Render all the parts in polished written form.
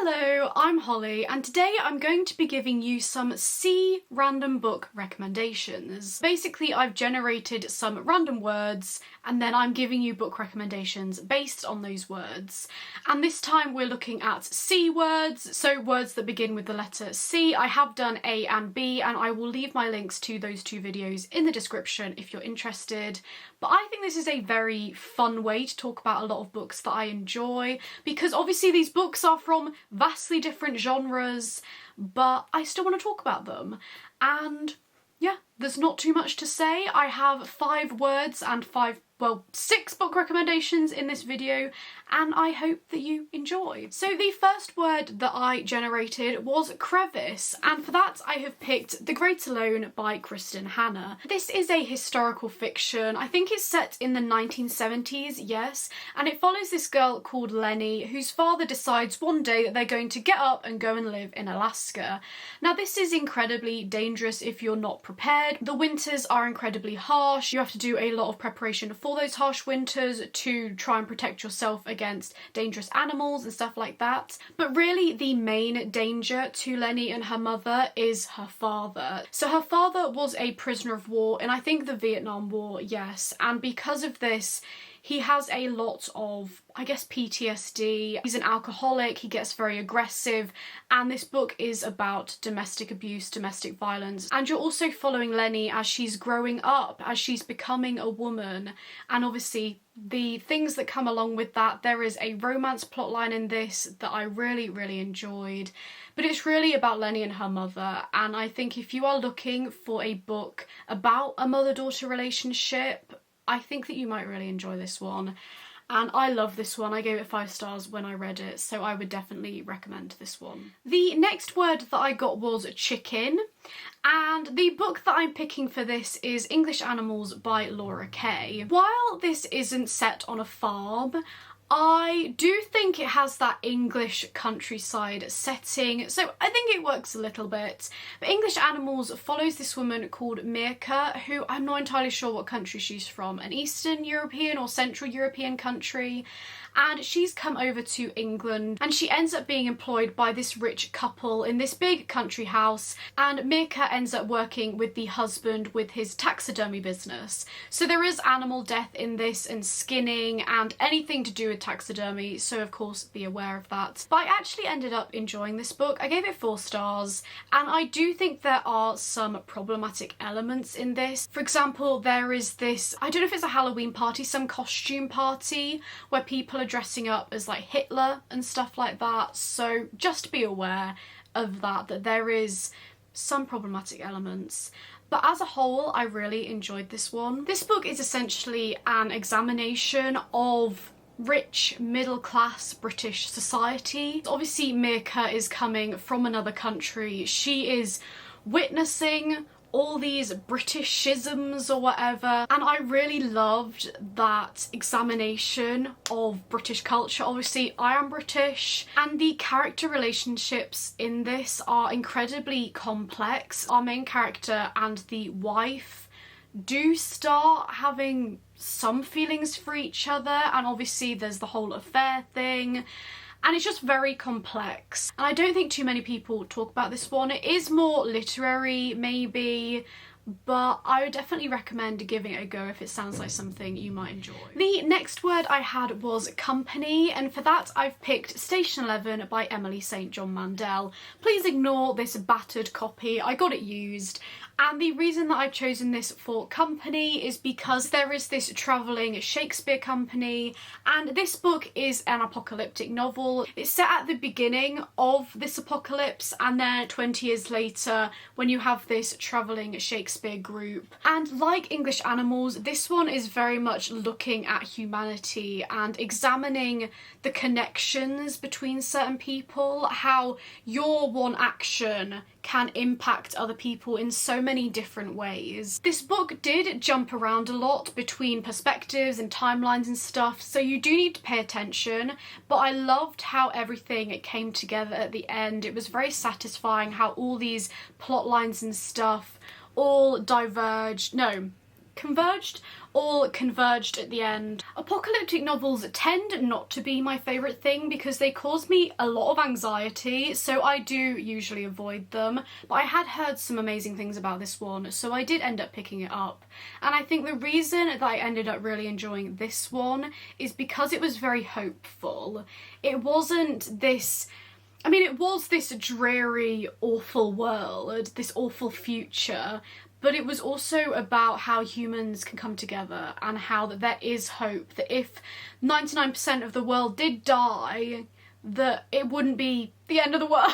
Hello, I'm Holly, and today I'm going to be giving you some C random book recommendations. Basically, I've generated some random words and then I'm giving you book recommendations based on those words. And this time we're looking at C words, so words that begin with the letter C. I have done A and B, and I will leave my links to those two videos in the description if you're interested. But I think this is a very fun way to talk about a lot of books that I enjoy, because obviously these books are from vastly different genres, but I still want to talk about them. And yeah, there's not too much to say. I have 5 words and 6 book recommendations in this video, and I hope that you enjoy. So the first word that I generated was crevice, and for that I have picked The Great Alone by Kristin Hannah. This is a historical fiction. I think it's set in the 1970s, yes, and it follows this girl called Lenny, whose father decides one day that they're going to get up and go and live in Alaska. Now this is incredibly dangerous if you're not prepared. The winters are incredibly harsh. You have to do a lot of preparation for those harsh winters to try and protect yourself against dangerous animals and stuff like that. But really the main danger to Lenny and her mother is her father. So her father was a prisoner of war in, I think, the Vietnam War, yes, and because of this he has a lot of, I guess, PTSD. He's an alcoholic, he gets very aggressive, and this book is about domestic abuse, domestic violence. And you're also following Lenny as she's growing up, as she's becoming a woman, and obviously the things that come along with that. There is a romance plotline in this that I really enjoyed, but it's really about Lenny and her mother, and I think if you are looking for a book about a mother-daughter relationship, I think that you might really enjoy this one. And I love this one. I gave it 5 stars when I read it, so I would definitely recommend this one. The next word that I got was chicken, and the book that I'm picking for this is English Animals by Laura Kaye. While this isn't set on a farm, I do think it has that English countryside setting, so I think it works a little bit. But English Animals follows this woman called Mirka, who I'm not entirely sure what country she's from, an Eastern European or Central European country, and she's come over to England and she ends up being employed by this rich couple in this big country house, and Mirka ends up working with the husband with his taxidermy business. So there is animal death in this and skinning and anything to do with taxidermy, so of course be aware of that. But I actually ended up enjoying this book. I gave it 4 stars, and I do think there are some problematic elements in this. For example, there is this, I don't know if it's a Halloween party, some costume party where people are dressing up as like Hitler and stuff like that, so just be aware of that there is some problematic elements. But as a whole, I really enjoyed this one. This book is essentially an examination of rich middle-class British society. Obviously Mirka is coming from another country. She is witnessing all these Britishisms or whatever, and I really loved that examination of British culture. Obviously I am British, and the character relationships in this are incredibly complex. Our main character and the wife do start having some feelings for each other, and obviously there's the whole affair thing, and it's just very complex. And I don't think too many people talk about this one. It is more literary maybe, but I would definitely recommend giving it a go if it sounds like something you might enjoy. The next word I had was company, and for that I've picked Station 11 by Emily St. John Mandel. Please ignore this battered copy, I got it used. And the reason that I've chosen this for company is because there is this travelling Shakespeare company, and this book is an apocalyptic novel. It's set at the beginning of this apocalypse, and then 20 years later when you have this travelling Shakespeare group. And like English Animals, this one is very much looking at humanity and examining the connections between certain people, how your one action can impact other people in so many different ways. This book did jump around a lot between perspectives and timelines and stuff, so you do need to pay attention, but I loved how everything came together at the end. It was very satisfying how all these plot lines and stuff all diverged. No, converged, all converged at the end. Apocalyptic novels tend not to be my favourite thing because they cause me a lot of anxiety, so I do usually avoid them. But I had heard some amazing things about this one, so I did end up picking it up. And I think the reason that I ended up really enjoying this one is because it was very hopeful. It wasn't this... I mean, it was this dreary, awful world, this awful future, but it was also about how humans can come together and how that there is hope, that if 99% of the world did die, that it wouldn't be the end of the world.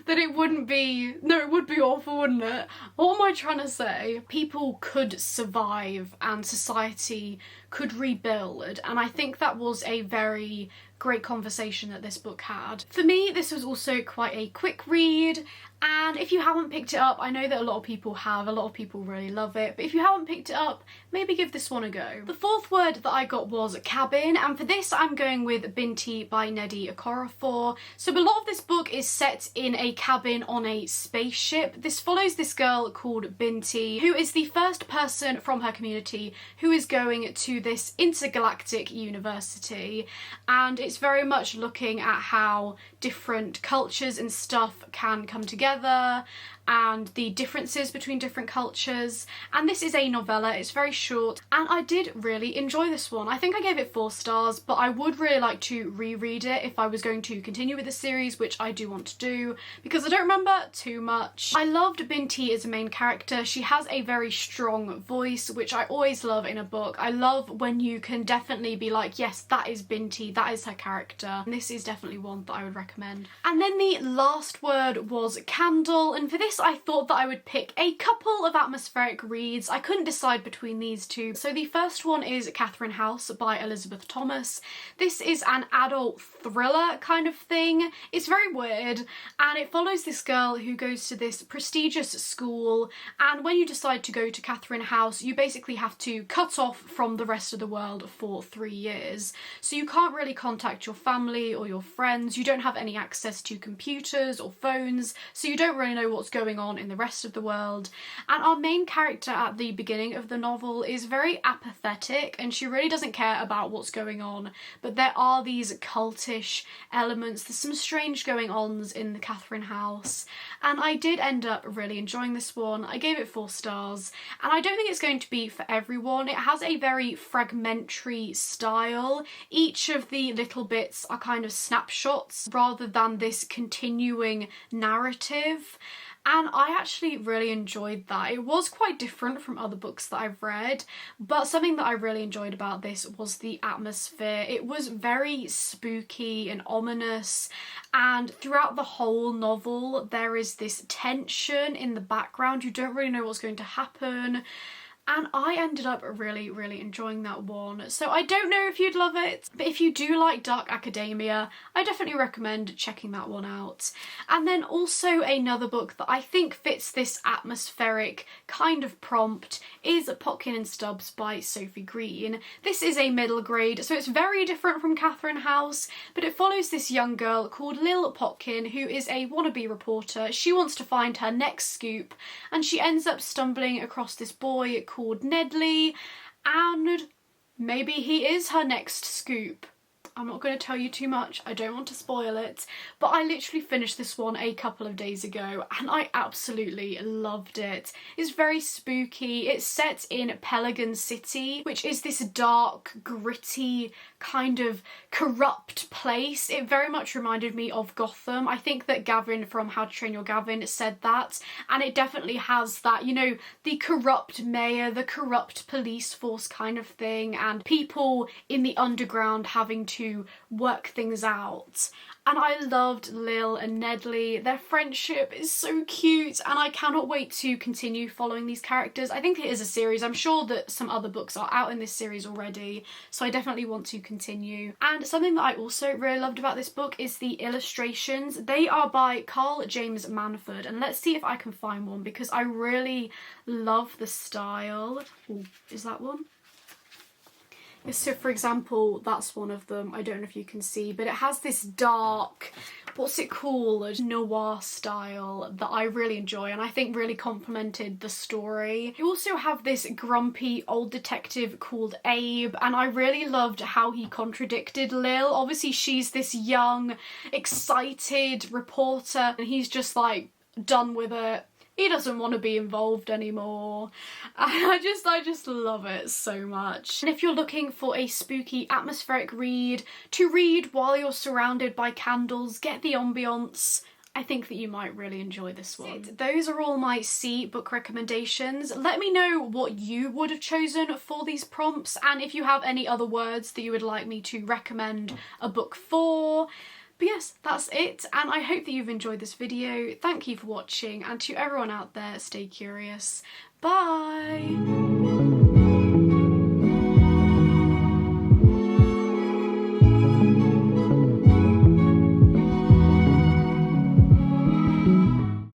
That it wouldn't be... No, it would be awful, wouldn't it? What am I trying to say? People could survive and society could rebuild, and I think that was a very great conversation that this book had. For me, this was also quite a quick read, and if you haven't picked it up, I know that a lot of people have, a lot of people really love it, but if you haven't picked it up, maybe give this one a go. The fourth word that I got was cabin, and for this I'm going with Binti by Nnedi Okorafor. So a lot of this book is set in a cabin on a spaceship. This follows this girl called Binti, who is the first person from her community who is going to this intergalactic university, and it's very much looking at how different cultures and stuff can come together and the differences between different cultures. And this is a novella, it's very short, and I did really enjoy this one. I think I gave it 4 stars, but I would really like to reread it if I was going to continue with the series, which I do want to do, because I don't remember too much. I loved Binti as a main character. She has a very strong voice, which I always love in a book. I love when you can definitely be like, yes, that is Binti, that is her character. And this is definitely one that I would recommend. And then the last word was candle, and for this I thought that I would pick a couple of atmospheric reads. I couldn't decide between these two. So the first one is Catherine House by Elizabeth Thomas. This is an adult thriller kind of thing. It's very weird, and it follows this girl who goes to this prestigious school, and when you decide to go to Catherine House, you basically have to cut off from the rest of the world for 3 years. So you can't really contact your family or your friends, you don't have any access to computers or phones, so you don't really know what's going on in the rest of the world. And our main character at the beginning of the novel is very apathetic, and she really doesn't care about what's going on, but there are these cultish elements, there's some strange going-ons in the Catherine House, and I did end up really enjoying this one. I gave it 4 stars, and I don't think it's going to be for everyone. It has a very fragmentary style. Each of the little bits are kind of snapshots rather than this continuing narrative. And I actually really enjoyed that. It was quite different from other books that I've read, but something that I really enjoyed about this was the atmosphere. It was very spooky and ominous, and throughout the whole novel there is this tension in the background. You don't really know what's going to happen. And I ended up really, really enjoying that one. So I don't know if you'd love it, but if you do like dark academia, I definitely recommend checking that one out. And then also another book that I think fits this atmospheric kind of prompt is Popkin Stubs by Sophie Green. This is a middle grade, so it's very different from Catherine House, but it follows this young girl called Lil Popkin, who is a wannabe reporter. She wants to find her next scoop, and she ends up stumbling across this boy called Nnedi, and maybe he is her next scoop. I'm not going to tell you too much, I don't want to spoil it, but I literally finished this one a couple of days ago and I absolutely loved it. It's very spooky. It's set in Pelican City, which is this dark, gritty, kind of corrupt place. It very much reminded me of Gotham. I think that Gavin from How to Train Your Gavin said that, and it definitely has that, you know, the corrupt mayor, the corrupt police force kind of thing, and people in the underground having to work things out. And I loved Lil and Nnedi. Their friendship is so cute, and I cannot wait to continue following these characters. I think it is a series. I'm sure that some other books are out in this series already, so I definitely want to continue. And something that I also really loved about this book is the illustrations. They are by Carl James Manford, and let's see if I can find one because I really love the style. Ooh, is that one? So for example, that's one of them. I don't know if you can see, but it has this dark, what's it called, noir style that I really enjoy and I think really complemented the story. You also have this grumpy old detective called Abe, and I really loved how he contradicted Lil. Obviously she's this young, excited reporter and he's just like done with it. He doesn't want to be involved anymore. And I just love it so much. And if you're looking for a spooky atmospheric read to read while you're surrounded by candles, get the ambience, I think that you might really enjoy this one. Those are all my C book recommendations. Let me know what you would have chosen for these prompts, and if you have any other words that you would like me to recommend a book for. But yes, that's it, and I hope that you've enjoyed this video. Thank you for watching, and to everyone out there, stay curious. Bye!